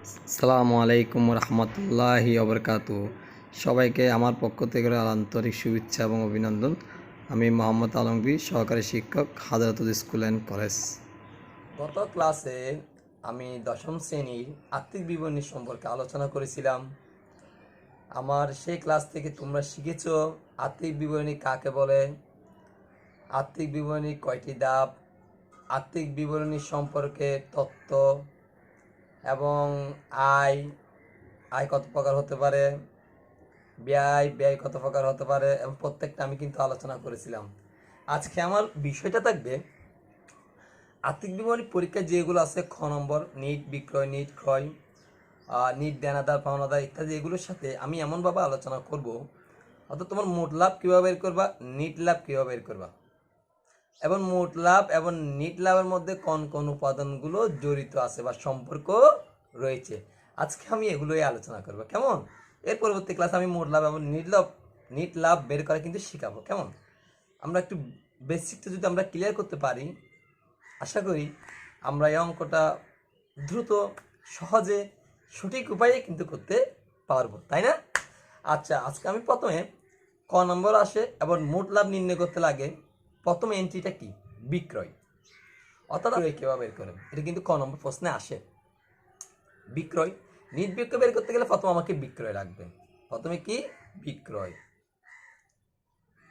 আসসালামু আলাইকুম রহমতুল্লাহি ওবরকাতু। সবাইকে আমার পক্ষ থেকে আন্তরিক শুভেচ্ছা এবং অভিনন্দন। আমি মোহাম্মদ আলমগীর, সহকারী শিক্ষক, হাজরাতুল স্কুল অ্যান্ড কলেজ। গত ক্লাসে আমি দশম শ্রেণীর আত্মিক বিবরণী সম্পর্কে আলোচনা করেছিলাম। আমার সেই ক্লাস থেকে তোমরা শিখেছ আত্মিক বিবরণী কাকে বলে, আত্মিক বিবরণী কয়টি ধাপ, আত্মিক বিবরণী সম্পর্কে তত্ত্ব এবং আয় আয় কত প্রকার হতে পারে, ব্যয় কত প্রকার হতে পারে, এবং প্রত্যেকটা আমি কিন্তু আলোচনা করেছিলাম। আজকে আমার বিষয়টা থাকবে আর্থিক বিবরণী পরীক্ষা যেগুলো আছে খ নম্বর, নিট বিক্রয়, নিট ক্রয়, নিট দেনাদার পাওনাদার ইত্যাদি, এগুলোর সাথে আমি এমনভাবে আলোচনা করব অর্থাৎ তোমার মোট লাভ কীভাবে বের করবা, নিট লাভ কীভাবে বের করবা, এবং মোট লাভ এবং নিট লাভের মধ্যে কোন কোন উপাদানগুলো জড়িত আছে বা সম্পর্ক রয়েছে, আজকে আমি এগুলোই আলোচনা করব। কেমন? এর পরবর্তী ক্লাসে আমি মোট লাভ এবং নিট লাভ বের করা কিন্তু শেখাবো। কেমন? আমরা একটু বেসিকটা যদি আমরা ক্লিয়ার করতে পারি, আশা করি আমরা এই অঙ্কটা দ্রুত, সহজে, সঠিক উপায়ে কিন্তু করতে পারবো, তাই না? আচ্ছা, আজকে আমি প্রথমে ক নম্বর আসে এবং মোট লাভ নির্ণয় করতে লাগে। প্রথম এন্ট্রিটা কি? বিক্রয়। অর্থাৎ কীভাবে বের করেন, এটা কিন্তু ক নম্বর প্রশ্নে আসে। বিক্রয়, নিট বিক্রয় বের করতে গেলে প্রথম আমাকে বিক্রয় লাগবে। প্রথমে কি? বিক্রয়।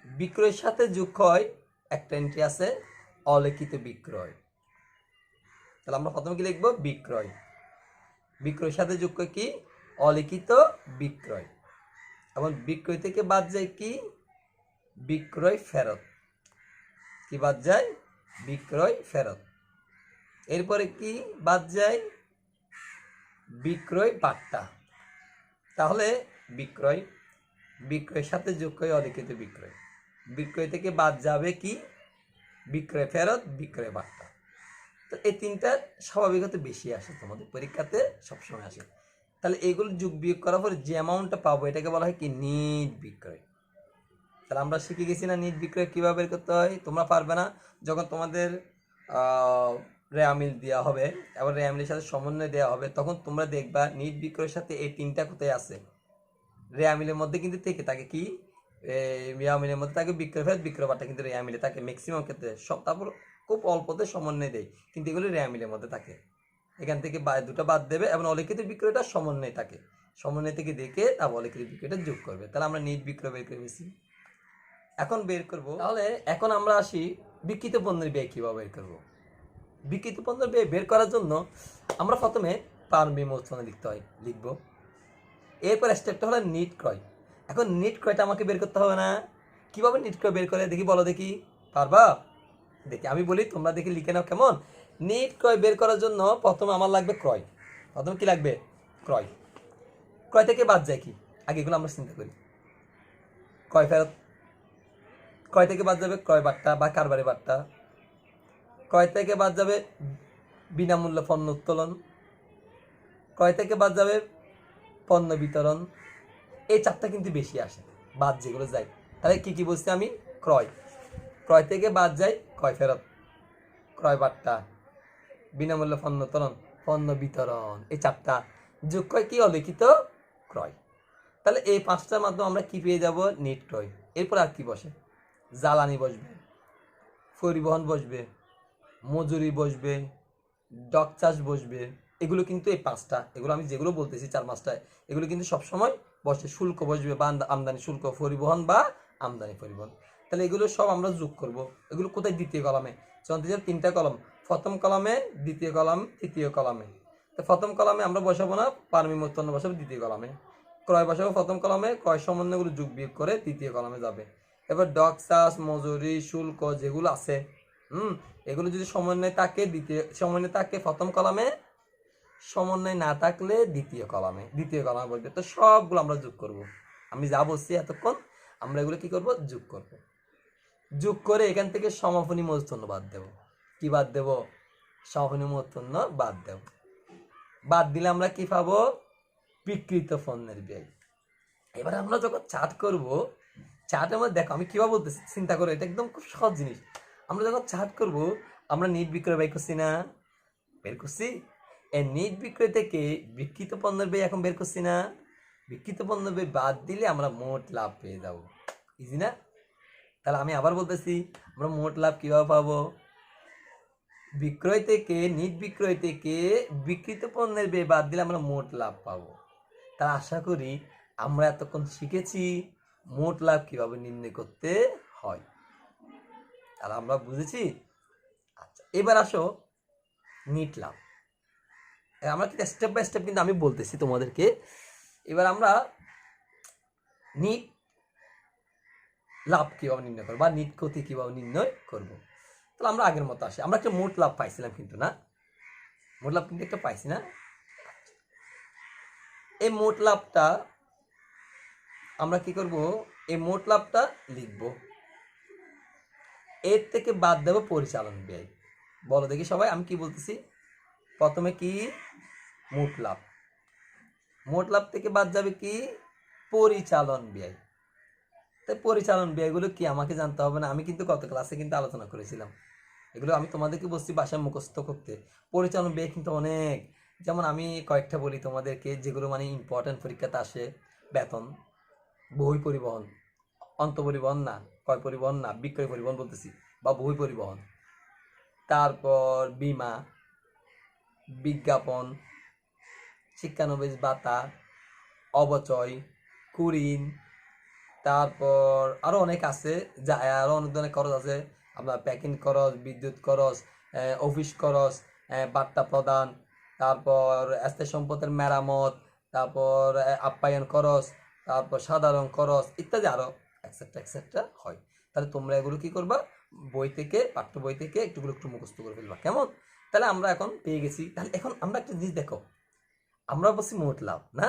বিক্রয়ের সাথে যোগ হয় একটা এন্ট্রি আছে অলিখিত বিক্রয়। তাহলে আমরা প্রথমে কি লিখবো? বিক্রয়। বিক্রয়ের সাথে যোগ হয় কি? অলিখিত বিক্রয়। এবং বিক্রয় থেকে বাদ যায় কি? বিক্রয় ফেরত। কি বাদ যায়? বিক্রয় ফেরত। এরপরে কি বাদ যায়? বিক্রয় বাট্টা। তাহলে বিক্রয়, বিক্রয়ের সাথে যোগ হয় অলিখিত বিক্রয়। বিক্রয় থেকে বাদ যাবে কি? বিক্রয় ফেরত, বিক্রয় বাট্টা। তো এই তিনটা স্বাভাবিকত বেশি আসে, তোমাদের পরীক্ষাতে সবসময় আসে। তাহলে এইগুলো যোগ বিয়োগ করার পরে যে অ্যামাউন্টটা পাবো এটাকে বলা হয় কি? নিট বিক্রয়। তাহলে আমরা শিখে গেছি না নিট বিক্রয় কীভাবে বের করতে হয়? তোমরা পারবে না যখন তোমাদের রেয়া মিল দেওয়া হবে এবং রেয়া মিলের সাথে সমন্বয় দেওয়া হবে, তখন তোমরা দেখবা নিট বিক্রয়ের সাথে এই তিনটা কোথায় আছে? রেয়া মিলের মধ্যে কিন্তু থেকে থাকে কি? রেয়া মিলের মধ্যে থাকে বিক্রয় ফেরত, বিক্রয় বাট্টা কিন্তু রেয়া মিলে থাকে ম্যাক্সিমাম ক্ষেত্রে। সব তারপর খুব অল্পতে সমন্বয় দেয়, কিন্তু এগুলো রেয়া মিলের মধ্যে থাকে। এখান থেকে দুটো বাদ দেবে এবং অলিখিত বিক্রয়টা সমন্বয় থাকে। সমন্বয় থেকে দেখে তারপর অলিখিত বিক্রয়টা যোগ করবে। তাহলে আমরা নিট বিক্রয় বের করে বেশি এখন বের করব। তাহলে এখন আমরা আসি বিক্রিত পণ্যের ব্যয় কীভাবে বের করব। বিক্রিত পণ্যের ব্যয় বের করার জন্য আমরা প্রথমে প্রারম্ভিক মূলধন লিখব। এরপর স্টেপটা হলো নিট ক্রয়। এখন নিট ক্রয়টা আমাকে বের করতে হবে না? কীভাবে নিট ক্রয় বের করে দেখি, বলো দেখি, পারবা? দেখি আমি বলি, তোমরা দেখি লিখে নাও। কেমন? নিট ক্রয় বের করার জন্য প্রথমে আমার লাগবে ক্রয়। প্রথমে কি লাগবে? ক্রয়। ক্রয় থেকে বাদ যায় কি? আগে এগুলো আমরা চিন্তা করি। ক্রয় ফেরত। ক্রয় থেকে বাদ যাবে ক্রয় বাট্টা বা কারবারি বাট্টা। ক্রয় থেকে বাদ যাবে বিনামূল্য পণ্য উত্তোলন। ক্রয় থেকে বাদ যাবে পণ্য বিতরণ। এই চারটা কিন্তু বেশি আসে, বাদ যেগুলো যায়। তাহলে কি কি বলছি আমি? ক্রয়। ক্রয় থেকে বাদ যায় ক্রয় ফেরত, ক্রয় বাট্টা, বিনামূল্য পণ্য উত্তোলন, পণ্য বিতরণ। এই চারটা যোগ হয় কি? অলিখিত ক্রয়। তাহলে এই পাঁচটার মাধ্যমে আমরা কি পেয়ে যাব? নিট ক্রয়। এরপর আর কি বসে? জ্বালানি বসবে, পরিবহন বসবে, মজুরি বসবে, ডক চার্জ বসবে। এগুলো কিন্তু এই পাঁচটা, এগুলো আমি যেগুলো বলতেছি চার পাঁচটায়, এগুলো কিন্তু সবসময় বসে। শুল্ক বসবে বা আমদানি শুল্ক, পরিবহন বা আমদানি পরিবহন। তাহলে এগুলো সব আমরা যোগ করব। এগুলো কোথায়? দ্বিতীয় কলামে। তিনটা কলম, প্রথম কলামে, দ্বিতীয় কলাম, তৃতীয় কলামে। তো প্রথম কলামে আমরা বসাবো না, প্রারম্ভিক মূলধন বসাবো দ্বিতীয় কলামে। ক্রয় বসাবো প্রথম কলামে, ক্রয় সমন্বয়গুলো যোগ বিয়োগ করে তৃতীয় কলামে যাবে। এবার ডক চার্জ, মজুরি, শুল্ক যেগুলো আছে, এগুলো যদি সমন্বয় থাকে সমন্বয় থাকে প্রথম কলামে, সমন্বয় না থাকলে দ্বিতীয় কলামে বলবে। তো সবগুলো আমরা যোগ করব। আমি যা বলছি এতক্ষণ, আমরা এগুলো কি করব? যোগ করব। যোগ করে এখান থেকে সমাপনী মূলধন বাদ দেব। কি বাদ দেব? সমাপনী মূলধন বাদ দেব। বাদ দিলে আমরা কি পাবো? বিক্রিত পণ্যের ব্যয়। এবার আমরা যখন চার্ট করব, চার্টের মধ্যে দেখো আমি কিভাবে বলতেছি, চিন্তা করো, এটা একদম খুব সহজ জিনিস। আমরা যখন চার্ট করব, আমরা নিট বিক্রয় বের করছি না? বের করছি। এই নিট বিক্রয় থেকে বিক্রিত পণ্যের ব্যয় এখন বের করছি না, বিক্রিত পণ্যের ব্যয় বাদ দিলে আমরা মোট লাভ পেয়ে যাব। ইজি না? তাহলে আমি আবার বলতেছি, আমরা মোট লাভ কিভাবে পাবো? বিক্রয় থেকে নিট বিক্রয় থেকে বিক্রিত পণ্যের ব্যয় বাদ দিলে আমরা মোট লাভ পাবো। তাহলে আশা করি আমরা এতক্ষণ শিখেছি মোট লাভ কিভাবে নির্ণয় করতে হয়। তাহলে আমরা বুঝেছি। আচ্ছা, এবার আসো নিট লাভ। আমরা কিন্তু স্টেপ বাই স্টেপ কিন্তু আমি বলতেছি তোমাদেরকে। এবার আমরা নিট লাভ কিভাবে নির্ণয় করবো বা নিট ক্ষতি কিভাবে নির্ণয় করবো। তাহলে আমরা আগের মতো আসি। আমরা একটা মোট লাভ পাইছিলাম কিন্তু, না? মোট লাভ কিন্তু একটা পাইছি না? এই মোট লাভটা আমরা কি করব? এই মোট লাভটা লিখব, এর থেকে বাদ দেব পরিচালন ব্যয়। বলো দেখি সবাই, আমি কি বলতেছি? প্রথমে কি? মোট লাভ। মোট লাভ থেকে বাদ যাবে কি? পরিচালন ব্যয়। তাই পরিচালন ব্যয়গুলো কি আমাকে জানতে হবে না? আমি কিন্তু গত ক্লাসে কিন্তু আলোচনা করেছিলাম, এগুলো আমি তোমাদেরকে বলছি বাসায় মুখস্থ করতে। পরিচালন ব্যয় কিন্তু অনেক, যেমন আমি কয়েকটা বলি তোমাদেরকে, যেগুলো মানে ইম্পর্টেন্ট পরীক্ষাতে আসে। বেতন, বই পরিবহন, অন্ত পরিবহন না, ক্রয় পরিবহন না, বিক্রয় পরিবহন বলতেছি, বা বই পরিবহন, তারপর বীমা, বিজ্ঞাপন, শিক্ষানবিশ ভাতা, অবচয়, কুরিন, তারপর আরও অনেক আছে, যা আরও অনেক ধরনের খরচ আছে। আপনার প্যাকিং খরচ, বিদ্যুৎ খরচ, অফিস খরচ, বার্তা প্রদান, তারপর স্থায়ী সম্পদের মেরামত, তারপর আপ্যায়ন খরচ, তারপর সাধারণ খরচ ইত্যাদি আরও এক্সেট্রা এক্সেট্রা হয়। তাহলে তোমরা এগুলো কি করবা? বই থেকে, পাঠ্য বই থেকে একটুগুলো একটু মুখস্থ করে ফেলবা, কেমন? তাহলে আমরা এখন পেয়ে গেছি। তাহলে এখন আমরা একটা জিনিস দেখো, আমরা বলছি মোট লাভ, না?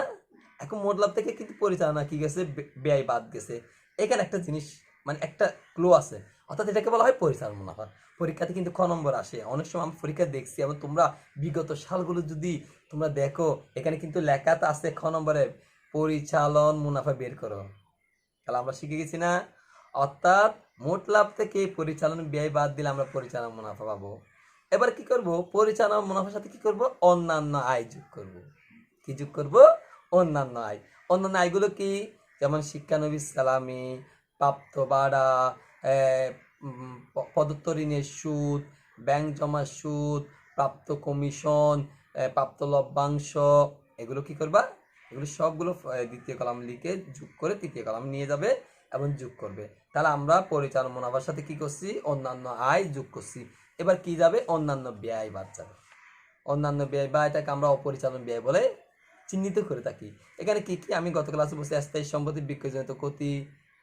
এখন মোট লাভ থেকে কিন্তু পরিচালনা কি গেছে? ব্যয় বাদ গেছে। এখানে একটা জিনিস মানে একটা ক্লু আছে, অর্থাৎ এটাকে বলা হয় পরিচালন মুনাফা। পরীক্ষাতে কিন্তু ক নম্বর আসে, অনেক সময় আমি পরীক্ষা দেখছি, এবং তোমরা বিগত সালগুলো যদি তোমরা দেখো, এখানে কিন্তু লেখাতে আছে খ নম্বরে পরিচালন মুনাফা বের করো। তাহলে আমরা শিখে গেছি না? অর্থাৎ মোট লাভ থেকে পরিচালন ব্যয় বাদ দিলে আমরা পরিচালন মুনাফা পাবো। এবার কি করব? পরিচালন মুনাফার সাথে কি করব? অন্যান্য আয় যোগ করব। কি যোগ করব? অন্যান্য আয়। অন্যান্য আয়গুলো কি? যেমন শিক্ষানবিশ সালামি, প্রাপ্ত ভাড়া, প্রদত্ত ঋণের সুদ, ব্যাংক জমা সুদ, প্রাপ্ত কমিশন, প্রাপ্ত লভ্যাংশ, এগুলো কি করবা? এগুলো সবগুলো দ্বিতীয় কলাম লিখে যোগ করে তৃতীয় কলাম নিয়ে যাবে এবং যোগ করবে। তাহলে আমরা পরিচালন মুনাফার সাথে কি করছি? অন্যান্য আয় যোগ করছি। এবার কি যাবে? অন্যান্য ব্যয় বাদ যাবে। অন্যান্য ব্যয় বা এটাকে আমরা অপরিচালন ব্যয় বলে চিহ্নিত করে থাকি। এখানে কি কি আমি গত ক্লাসে বলছি? স্থায়ী সম্পত্তি বিক্রয়জনিত ক্ষতি,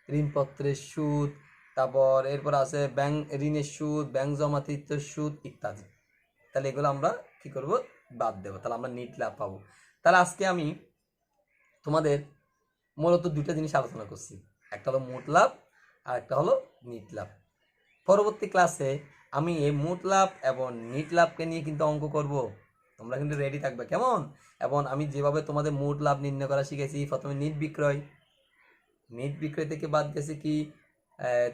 ঋণপত্রের সুদ, তারপর এরপর আছে ব্যাংক ঋণের সুদ, ব্যাংক জমাতিরিক্ত সুদ ইত্যাদি। তাহলে এগুলো আমরা কি করব? বাদ দেবো। তাহলে আমরা নিট লাভ পাবো। তাহলে আজকে আমি তোমাদের মূলত দুটো জিনিস আলোচনা করছি, একটা হলো মোট লাভ আর একটা হলো নিট লাভ। পরবর্তী ক্লাসে আমি এই মোট লাভ এবং নিট লাভকে নিয়ে কিন্তু অঙ্ক করব, তোমরা কিন্তু রেডি থাকবে, কেমন? এবং আমি যেভাবে তোমাদের মোট লাভ নির্ণয় করা শিখেছি, প্রথমে নিট বিক্রয়, নিট বিক্রয় থেকে বাদ গেছে কি?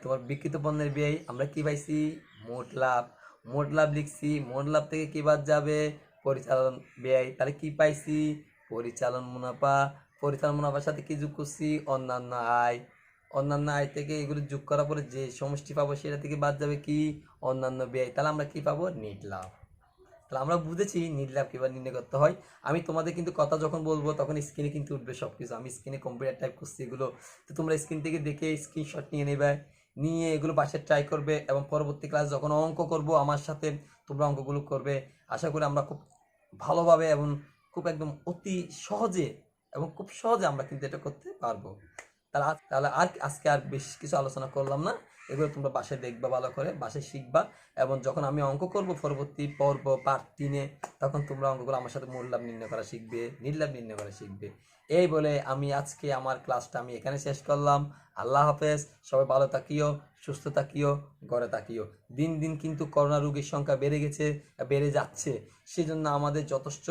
তোমার বিক্রিত পণ্যের ব্যয়, আমরা কি পাইছি? মোট লাভ। মোট লাভ লিখছি, মোট লাভ থেকে কি বাদ যাবে? পরিচালন ব্যয়। তাহলে কি পাইছি? পরিচালন মুনাফা। পরিচালন মুনাফার সাথে কি যোগ করছি? অন্যান্য আয়। অন্যান্য আয় থেকে এগুলো যোগ করার পরে যে সমষ্টি পাবো সেটা থেকে বাদ যাবে কি? অন্যান্য ব্যয়। তাহলে আমরা কি পাবো? নিট লাভ। তাহলে আমরা বুঝেছি নিট লাভ কীভাবে নির্ণয় করতে হয়। আমি তোমাদের কিন্তু কথা যখন বলবো তখন স্ক্রিনে কিন্তু উঠবে সব কিছু, আমি স্ক্রিনে কম্পিউটার টাইপ করছি এগুলো, তো তোমরা স্ক্রিন থেকে দেখে স্ক্রিনশট নিয়ে নেবে, নিয়ে এগুলো বাসায় ট্রাই করবে, এবং পরবর্তী ক্লাস যখন অঙ্ক করব আমার সাথে তোমরা অঙ্কগুলো করবে। আশা করি আমরা খুব ভালোভাবে এবং খুব একদম অতি সহজে এবং খুব সহজে আমরা কিন্তু এটা করতে পারবো। তাহলে আর আজকে আর বেশ কিছু আলোচনা করলাম না, এগুলো তোমরা বাসায় দেখবা, ভালো করে বাসায় শিখবা, এবং যখন আমি অঙ্ক করব পরবর্তী পর্ব পার্ট 3-এ, তখন তোমরা অঙ্কগুলো আমার সাথে মূল লাভ নির্ণয় করা শিখবে, নিট লাভ নির্ণয় করা শিখবে। এই বলে আমি আজকে আমার ক্লাসটা আমি এখানে শেষ করলাম। আল্লাহ হাফেজ, সবাই ভালো থাকিও, সুস্থ থাকিও, ঘরে থাকিও। দিন দিন কিন্তু করোনা রোগীর সংখ্যা বেড়ে গেছে, বেড়ে যাচ্ছে, সেজন্য আমাদের যথেষ্ট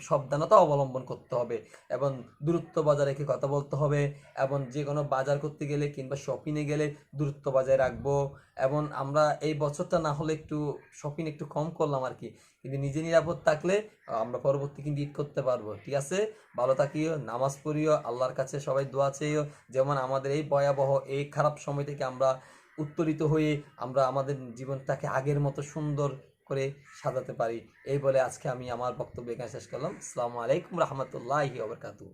সাবধানতা অবলম্বন করতে হবে, এবং দূরত্ব বজায় রেখে কথা বলতে হবে, এবং যে কোনো বাজার করতে গেলে কিংবা শপিংয়ে গেলে দূরত্ব বজায় রাখবো। এবং আমরা এই বছরটা না হলে একটু শপিং একটু কম করলাম আর কি, কিন্তু নিজে নিরাপদ থাকলে আমরা পরবর্তী কিন্তু ঈদ করতে পারবো। ঠিক আছে, ভালো থাকিও, নামাজ পড়িও, আল্লাহর কাছে সবাই দোয়া চেয়েও, যেমন আমাদের এই ভয়াবহ এই খারাপ সময় থেকে আমরা উত্তরিত হয়ে আমরা আমাদের জীবনটাকে আগের মতো সুন্দর করে সাজাতে পারি। এই বলে আজকে আমি আমার বক্তব্য এখানে শেষ করলাম। আসসালামু আলাইকুম রহমতুল্লাহি ওয়া বারাকাতুহু।